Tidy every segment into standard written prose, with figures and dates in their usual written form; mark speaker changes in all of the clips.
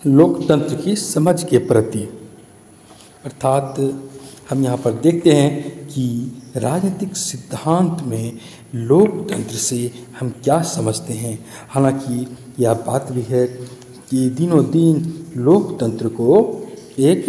Speaker 1: लोकतंत्र की समझ के प्रति, अर्थात हम यहाँ पर देखते हैं कि राजनीतिक सिद्धांत में लोकतंत्र से हम क्या समझते हैं। हालांकि यह बात भी है कि दिनों दिन लोकतंत्र को एक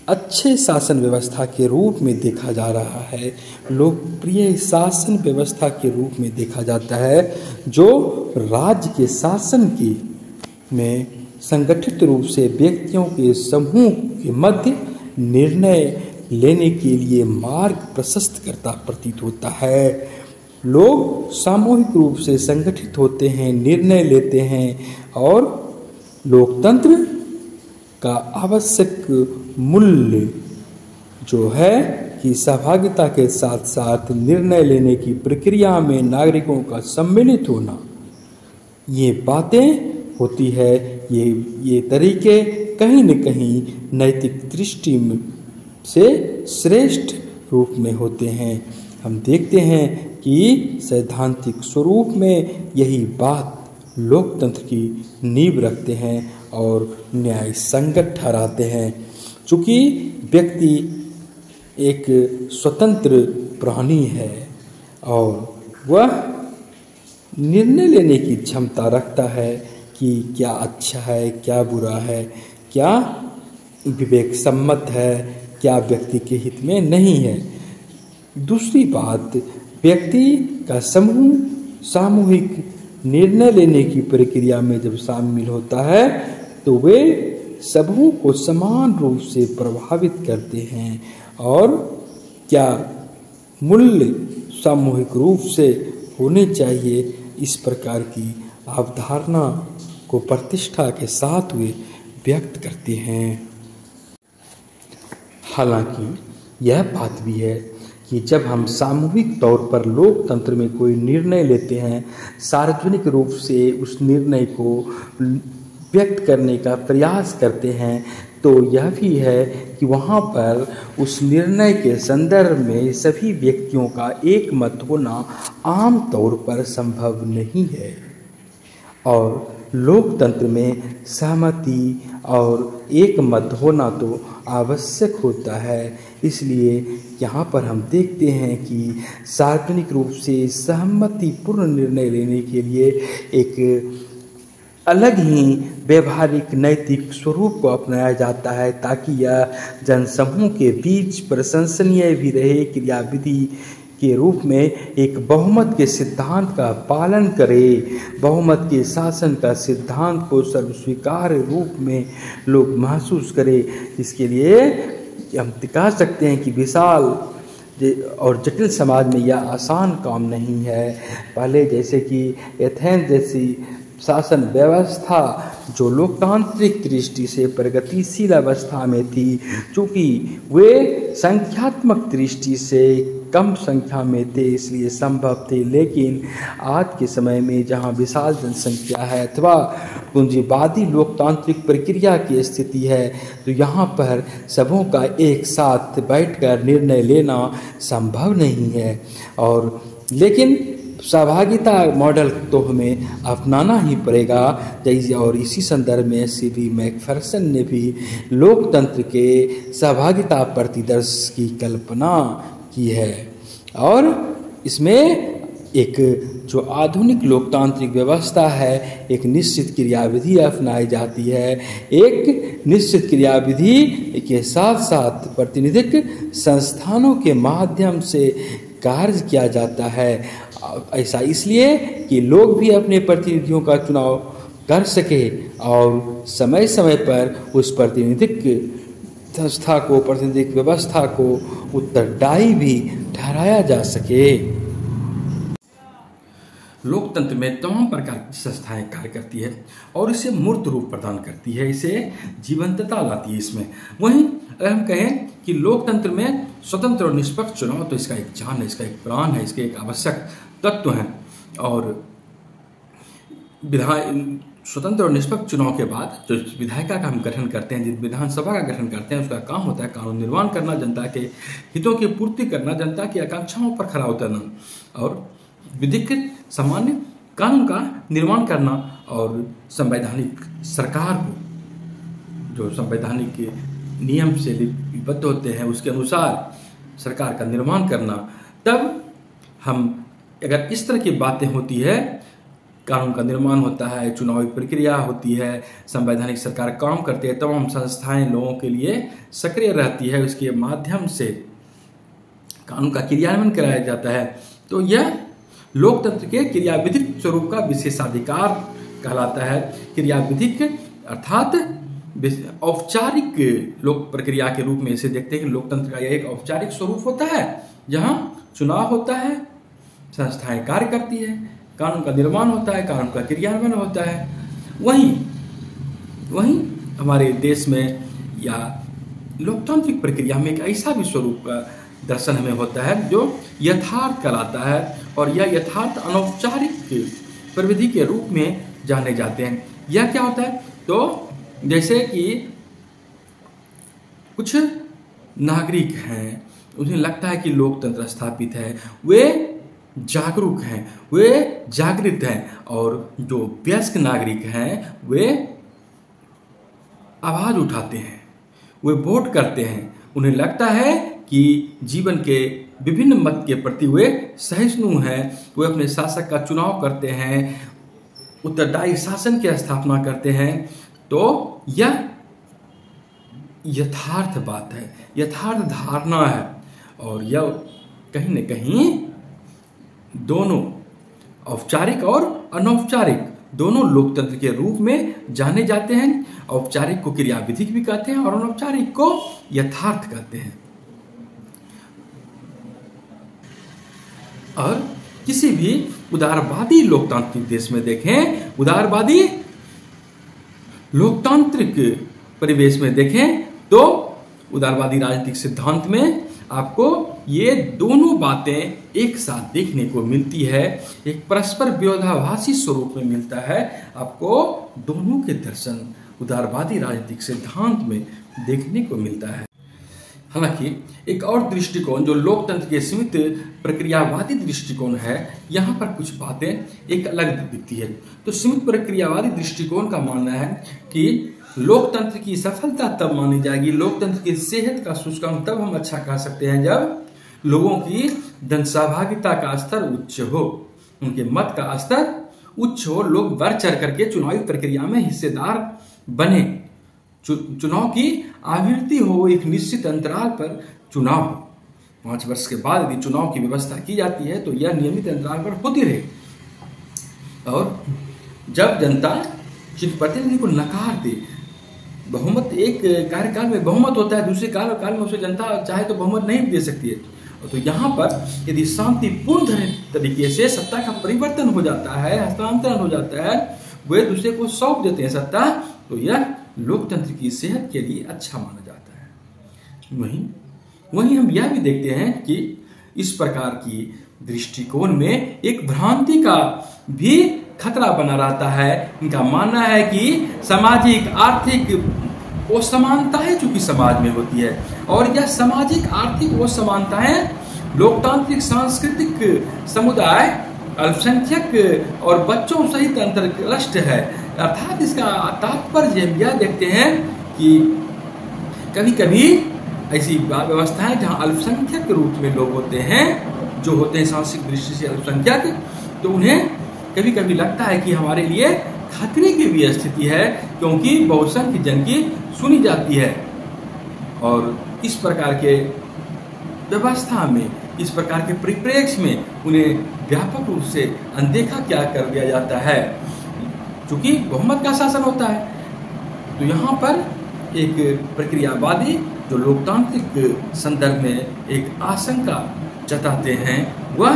Speaker 1: अच्छे शासन व्यवस्था के रूप में देखा जा रहा है, लोकप्रिय शासन व्यवस्था के रूप में देखा जाता है, जो राज्य के शासन की में संगठित रूप से व्यक्तियों के समूह के मध्य निर्णय लेने के लिए मार्ग प्रशस्त करता प्रतीत होता है। लोग सामूहिक रूप से संगठित होते हैं, निर्णय लेते हैं और लोकतंत्र का आवश्यक मूल्य जो है कि सहभागिता के साथ साथ निर्णय लेने की प्रक्रिया में नागरिकों का सम्मिलित होना, ये बातें होती है। ये तरीके कहीं न कहीं नैतिक दृष्टि से श्रेष्ठ रूप में होते हैं। हम देखते हैं कि सैद्धांतिक स्वरूप में यही बात लोकतंत्र की नींव रखते हैं और न्याय संगत ठहराते हैं। चूँकि व्यक्ति एक स्वतंत्र प्राणी है और वह निर्णय लेने की क्षमता रखता है कि क्या अच्छा है, क्या बुरा है, क्या विवेक सम्मत है, क्या व्यक्ति के हित में नहीं है। दूसरी बात, व्यक्ति का समूह सामूहिक निर्णय लेने की प्रक्रिया में जब शामिल होता है तो वे समूह को समान रूप से प्रभावित करते हैं और क्या मूल्य सामूहिक रूप से होने चाहिए, इस प्रकार की अवधारणा को प्रतिष्ठा के साथ वे व्यक्त करते हैं। हालांकि यह बात भी है कि जब हम सामूहिक तौर पर लोकतंत्र में कोई निर्णय लेते हैं, सार्वजनिक रूप से उस निर्णय को व्यक्त करने का प्रयास करते हैं, तो यह भी है कि वहाँ पर उस निर्णय के संदर्भ में सभी व्यक्तियों का एक मत होना आम तौर पर संभव नहीं है और लोकतंत्र में सहमति और एक मत होना तो आवश्यक होता है। इसलिए यहाँ पर हम देखते हैं कि सार्वजनिक रूप से सहमतिपूर्ण निर्णय लेने के लिए एक अलग ही व्यवहारिक नैतिक स्वरूप को अपनाया जाता है, ताकि यह जनसमूह के बीच प्रशंसनीय भी रहे, क्रियाविधि के रूप में एक बहुमत के सिद्धांत का पालन करे। बहुमत के शासन का सिद्धांत को सर्वस्वीकार्य रूप में लोग महसूस करें। इसके लिए हम कह सकते हैं कि विशाल और जटिल समाज में यह आसान काम नहीं है। पहले जैसे कि एथेंस जैसी शासन व्यवस्था जो लोकतांत्रिक दृष्टि से प्रगतिशील अवस्था में थी, चूँकि वे संख्यात्मक दृष्टि से कम संख्या में थे इसलिए संभव थे, लेकिन आज के समय में जहाँ विशाल जनसंख्या है अथवा पूंजीवादी लोकतांत्रिक प्रक्रिया की स्थिति है, तो यहाँ पर सबों का एक साथ बैठकर निर्णय लेना संभव नहीं है। और लेकिन सहभागिता मॉडल तो हमें अपनाना ही पड़ेगा। जैसे और इसी संदर्भ में C.B. मैकफरसन ने भी लोकतंत्र के सहभागिता प्रतिदर्श की कल्पना की है और इसमें एक जो आधुनिक लोकतांत्रिक व्यवस्था है, एक निश्चित क्रियाविधि अपनाई जाती है। एक निश्चित क्रियाविधि के साथ साथ प्रतिनिधिक संस्थानों के माध्यम से कार्य किया जाता है। ऐसा इसलिए कि लोग भी अपने प्रतिनिधियों का चुनाव कर सके और समय समय पर उस प्रतिनिधिक संस्था को, प्रतिनिधिक व्यवस्था को उत्तरदायी भी ठहराया जा सके। लोकतंत्र में तमाम प्रकार की संस्थाएं कार्य करती है और इसे मूर्त रूप प्रदान करती है, इसे जीवंतता लाती है इसमें। वहीं अगर हम कहें कि लोकतंत्र में स्वतंत्र और निष्पक्ष चुनाव, तो इसका एक जान है, इसका एक प्राण है, इसके एक आवश्यक तत्व हैं। और स्वतंत्र और निष्पक्ष चुनाव के बाद जो विधायिका का हम गठन करते हैं, जिस विधानसभा का गठन करते हैं, उसका काम होता है कानून निर्माण करना, जनता के हितों की पूर्ति करना, जनता की आकांक्षाओं पर खरा उतरना और विधिक सामान्य कानून का निर्माण करना और संवैधानिक सरकार को जो संवैधानिक नियम से लिपिबद्ध होते हैं उसके अनुसार सरकार का निर्माण करना, तब हम अगर इस तरह की बातें होती है, कानून का निर्माण होता है, चुनावी प्रक्रिया होती है, संवैधानिक सरकार काम करती है, तमाम संस्थाएं लोगों के लिए सक्रिय रहती है, उसके माध्यम से कानून का क्रियान्वयन कराया जाता है, तो यह लोकतंत्र के क्रियाविधिक स्वरूप का विशेषाधिकार कहलाता है। क्रियाविधिक अर्थात औपचारिक लोक प्रक्रिया के रूप में इसे देखते हैं कि लोकतंत्र का यह एक औपचारिक स्वरूप होता है, जहां चुनाव होता है, संस्थाएं कार्य करती है, कानून का निर्माण होता है, कानून का क्रियान्वयन होता है। वहीं हमारे देश में या लोकतांत्रिक प्रक्रिया में एक ऐसा भी स्वरूप का दर्शन हमें होता है जो यथार्थ कहलाता है, और यह यथार्थ अनौपचारिक प्रविधि के रूप में जाने जाते हैं। यह क्या होता है? तो जैसे कि कुछ नागरिक हैं, उन्हें लगता है कि लोकतंत्र स्थापित है, वे जागरूक हैं, वे जागृत हैं, और जो वयस्क नागरिक हैं वे आवाज उठाते हैं, वे वोट करते हैं। उन्हें लगता है कि जीवन के विभिन्न मत के प्रति वे सहिष्णु हैं, वे अपने शासक का चुनाव करते हैं, उत्तरदायी शासन की स्थापना करते हैं। तो यह यथार्थ बात है, यथार्थ धारणा है, और यह कहीं न कहीं दोनों औपचारिक और अनौपचारिक दोनों लोकतंत्र के रूप में जाने जाते हैं। औपचारिक को क्रियाविधिक भी कहते हैं और अनौपचारिक को यथार्थ कहते हैं। और किसी भी उदारवादी लोकतांत्रिक देश में देखें, उदारवादी लोकतांत्रिक परिवेश में देखें, तो उदारवादी राजनीतिक सिद्धांत में आपको ये दोनों बातें एक साथ देखने को मिलती है, एक परस्पर विरोधाभासी स्वरूप में मिलता है। आपको दोनों के दर्शन उदारवादी राजनीतिक सिद्धांत में देखने को मिलता है। हालांकि एक और दृष्टिकोण जो लोकतंत्र के सीमित प्रक्रियावादी दृष्टिकोण है, यहाँ पर कुछ बातें एक अलग दिखती है। तो सीमित प्रक्रियावादी दृष्टिकोण का मानना है कि लोकतंत्र की सफलता तब मानी जाएगी, लोकतंत्र की सेहत का सूचकांक तब हम अच्छा कह सकते हैं जब लोगों की जनसहभागिता का स्तर उच्च हो, उनके मत का स्तर उच्च हो, लोग बढ़ चढ़ करके चुनावी प्रक्रिया में हिस्सेदार बने, चुनाव की आवृत्ति हो, एक निश्चित अंतराल पर चुनाव हो। 5 वर्ष के बाद यदि चुनाव की व्यवस्था की जाती है तो यह नियमित अंतराल पर होती रहे, और जब जनता जिन प्रतिनिधि को नकार दे, बहुमत एक कार्यकाल में बहुमत होता है, दूसरे कार्यकाल में उसे जनता चाहे तो बहुमत नहीं दे सकती है। तो यहाँ पर यदि शांतिपूर्ण तरीके से सत्ता का परिवर्तन हो जाता है, हस्तांतरण हो जाता है, वे दूसरे को सौंप देते हैं सत्ता, तो यह लोकतंत्र की सेहत के लिए अच्छा माना जाता है। वहीं हम यह भी देखते हैं कि इस प्रकार की दृष्टिकोण में एक भ्रांति का भी खतरा बना रहता है। इनका मानना है कि सामाजिक आर्थिक असमानताएं चूंकि समाज में होती है, और यह सामाजिक आर्थिक असमानताएं लोकतांत्रिक सांस्कृतिक समुदाय, अल्पसंख्यक और बच्चों सहित अंतर्ग्रस्त है। अर्थात इसका तात्पर्य हम यह देखते हैं कि कभी कभी ऐसी व्यवस्थाएं जहां अल्पसंख्यक के रूप में लोग होते हैं, जो होते हैं सांस्कृतिक दृष्टि से अल्पसंख्यक, तो उन्हें कभी कभी लगता है कि हमारे लिए खतरे की भी स्थिति है, क्योंकि बहुसंख्य जन की सुनी जाती है। और इस प्रकार के व्यवस्था में, इस प्रकार के परिप्रेक्ष्य में उन्हें व्यापक रूप से अनदेखा क्या कर दिया जाता है, क्योंकि बहुमत का शासन होता है। तो यहाँ पर एक प्रक्रियावादी जो लोकतांत्रिक संदर्भ में एक आशंका जताते हैं, वह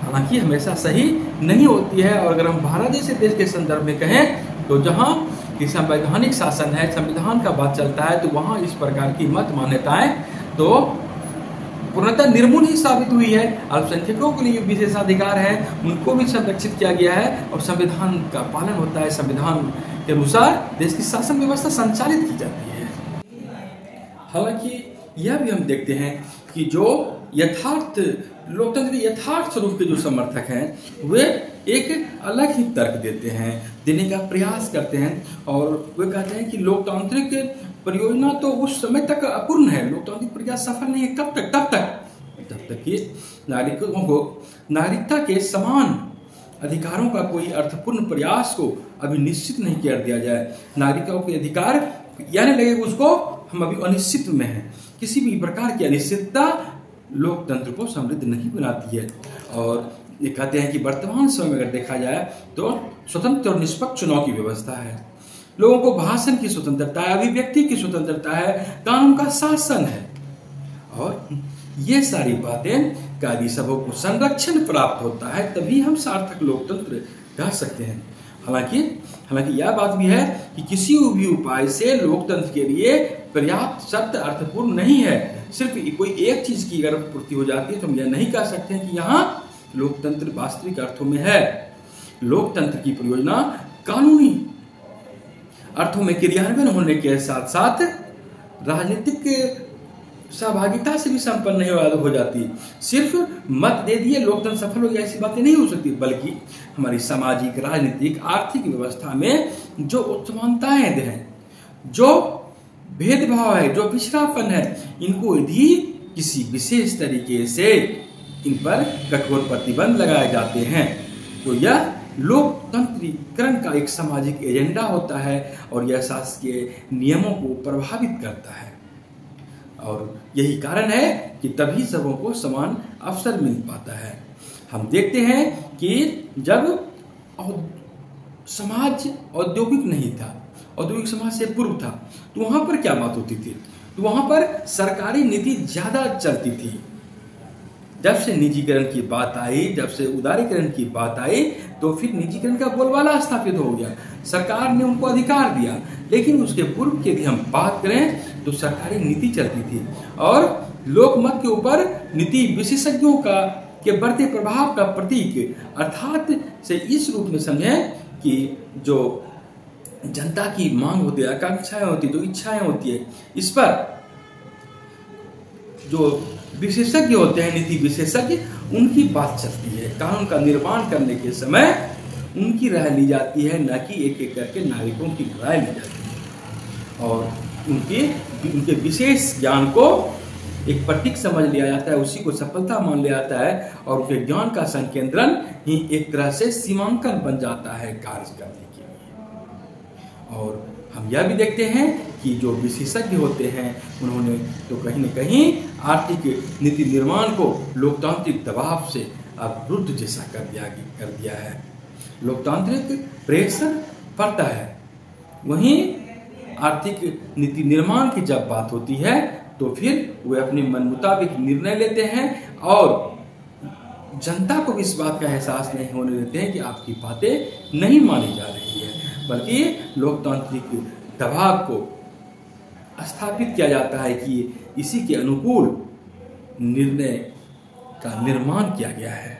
Speaker 1: हालांकि हमेशा सही नहीं होती है। और अगर हम भारत जैसे देश के संदर्भ में कहें, तो जहां कि संवैधानिक शासन है, संविधान का बात चलता है, तो वहां इस प्रकार की मत मान्यताएं तो पूर्णतः निर्मूल ही साबित हुई है। अल्पसंख्यकों के लिए विशेषाधिकार है, उनको भी संरक्षित किया गया है, और संविधान का पालन होता है, संविधान के अनुसार देश की शासन व्यवस्था संचालित की जाती है। हालांकि यह भी हम देखते हैं कि जो यथार्थ लोकतंत्र के यथार्थ स्वरूप के जो समर्थक हैं, वे एक अलग ही तर्क देते हैं, देने का प्रयास करते हैं। और वे कहते हैं कि लोकतांत्रिक परियोजना तो उस समय तक अपूर्ण है, लोकतांत्रिक प्रक्रिया सफल नहीं है। कब तक? तब तक कि नागरिकों को नागरिकता के समान अधिकारों का कोई अर्थपूर्ण प्रयास को अभी निश्चित नहीं कर दिया जाए। नागरिकों के अधिकार यानी लगेगा उसको हम अभी अनिश्चित में हैं। किसी भी प्रकार की अनिश्चितता लोकतंत्र को समृद्ध नहीं बनाती है। और ये कहते हैं कि वर्तमान समय में अगर देखा जाए तो स्वतंत्र और निष्पक्ष चुनाव की व्यवस्था है, लोगों को भाषण की स्वतंत्रता है, अभिव्यक्ति की स्वतंत्रता है, कानून का शासन है। और ये सारी बातें कार्य सबों को संरक्षण प्राप्त होता है, तभी हम सार्थक लोकतंत्र कह सकते हैं। हालांकि यह बात भी है कि किसी भी उपाय से लोकतंत्र के लिए पर्याप्त शर्त अर्थपूर्ण नहीं है। सिर्फ कोई एक चीज की अगर पूर्ति हो जाती है तो हम यह नहीं कह सकते हैं कि यहाँ लोकतंत्र वास्तविक अर्थों में है। लोकतंत्र की परियोजना कानूनी अर्थों में क्रियान्वयन होने के साथ साथ राजनीतिक सहभागिता से भी संपन्न हो जाती। सिर्फ मत दे दिए लोकतंत्र सफल हो गया ऐसी बातें नहीं हो सकती, बल्कि हमारी सामाजिक, राजनीतिक, आर्थिक व्यवस्था में जो असमानताएं हैं, जो भेदभाव है, जो पिछड़ापन है, इनको यदि किसी विशेष तरीके से इन पर कठोर प्रतिबंध लगाए जाते हैं तो यह लोकतंत्रीकरण का एक सामाजिक एजेंडा होता है और यह शासकीय नियमों को प्रभावित करता है। और यही कारण है कि तभी सबों को समान अवसर मिल पाता है। हम देखते हैं कि जब समाज औद्योगिक नहीं था, औद्योगिक समाज से पूर्व था, तो वहां पर क्या बात होती थी? तो वहां पर सरकारी नीति ज्यादा चलती थी। जब से निजीकरण की बात आई, जब से उदारीकरण की बात आई, तो फिर निजीकरण का बोलबाला स्थापित हो गया, सरकार ने उनको अधिकार दिया। लेकिन उसके पूर्व की यदि हम बात करें तो सरकारी नीति चलती थी और लोकमत के ऊपर नीति विशेषज्ञों के बढ़ते प्रभाव का प्रतीक, अर्थात से इस रूप में समझें कि जो जनता की मांग होती है, आकांक्षाएं होती है, जो इच्छाएं होती है, इस पर जो विशेषज्ञ होते हैं, नीति विशेषज्ञ, उनकी बात चलती है। कानून का निर्माण करने के समय उनकी राय ली जाती है, न कि एक एक करके नागरिकों की राय ली जाती है। और उनके विशेष ज्ञान को एक प्रतीक समझ लिया जाता है, उसी को सफलता मान लिया जाता है और उनके ज्ञान का संकेंद्रण ही एक तरह से सीमांकन बन जाता है कार्य करने के लिए। और हम यह भी देखते हैं कि जो विशेषज्ञ होते हैं उन्होंने तो कहीं न कहीं आर्थिक नीति निर्माण को लोकतांत्रिक दबाव से अवरुद्ध जैसा कर दिया है। लोकतांत्रिक प्रेशर पड़ता है, वहीं आर्थिक नीति निर्माण की जब बात होती है तो फिर वे अपने मन मुताबिक निर्णय लेते हैं और जनता को भी इस बात का एहसास नहीं होने देते हैं कि आपकी बातें नहीं मानी जा रही है, बल्कि लोकतांत्रिक दबाव को स्थापित किया जाता है कि इसी के अनुकूल निर्णय का निर्माण किया गया है।